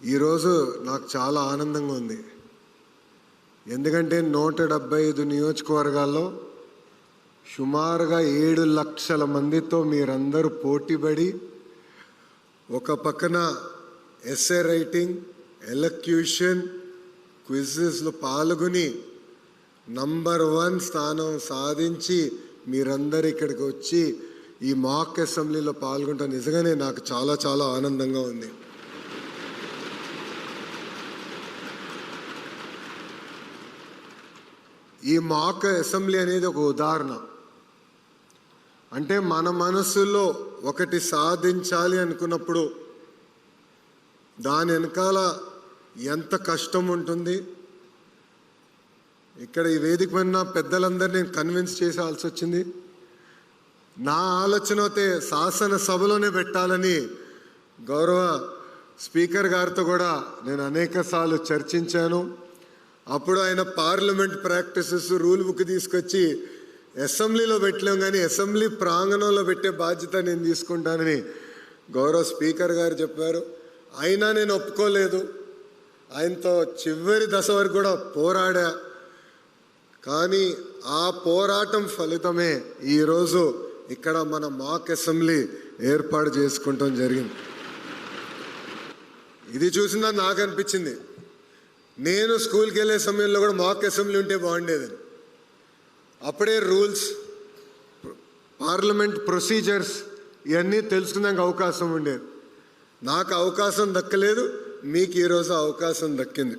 ఈరోజు నాకు చాలా ఆనందంగా ఉంది. ఎందుకంటే 175 నియోజకవర్గాల్లో సుమారుగా 7 లక్షల మందితో మీరందరూ పోటీపడి ఒక పక్కన ఎస్ఏ రైటింగ్, ఎలక్యూషన్, క్విజెస్లో పాల్గొని నంబర్ 1 స్థానం సాధించి మీరందరూ ఇక్కడికి వచ్చి ఈ మాక్ అసెంబ్లీలో పాల్గొంటాం. నిజంగానే నాకు చాలా చాలా ఆనందంగా ఉంది. ఈ మాక్ అసెంబ్లీ అనేది ఒక ఉదాహరణ. అంటే మన మనసులో ఒకటి సాధించాలి అనుకున్నప్పుడు దాని వెనకాల ఎంత కష్టం ఉంటుంది. ఇక్కడ ఈ వేదిక పైన పెద్దలందరినీ నేను కన్విన్స్ చేసాల్సి వచ్చింది. నా ఆలోచన అయితే శాసనసభలోనే పెట్టాలని గౌరవ స్పీకర్ గారితో కూడా నేను అనేకసార్లు చర్చించాను. అప్పుడు ఆయన పార్లమెంట్ ప్రాక్టీసెస్ రూల్ బుక్ తీసుకొచ్చి అసెంబ్లీలో పెట్టలేం, కానీ అసెంబ్లీ ప్రాంగణంలో పెట్టే బాధ్యత నేను తీసుకుంటానని గౌరవ స్పీకర్ గారు చెప్పారు. అయినా నేను ఒప్పుకోలేదు. ఆయనతో చివరి దశ వరకు కూడా పోరాడా. కానీ ఆ పోరాటం ఫలితమే ఈరోజు ఇక్కడ మన మాక్ అసెంబ్లీ ఏర్పాటు చేసుకుంటాం జరిగింది. ఇది చూసినా నాకు అనిపించింది, నేను స్కూల్కి వెళ్ళే సమయంలో కూడా మాక్ అసెంబ్లీ ఉంటే బాగుండేదని. అప్పుడే రూల్స్, పార్లమెంట్ ప్రొసీజర్స్ ఇవన్నీ తెలుసుకున్నాక అవకాశం ఉండేది. నాకు అవకాశం దక్కలేదు, మీకు ఈరోజు అవకాశం దక్కింది.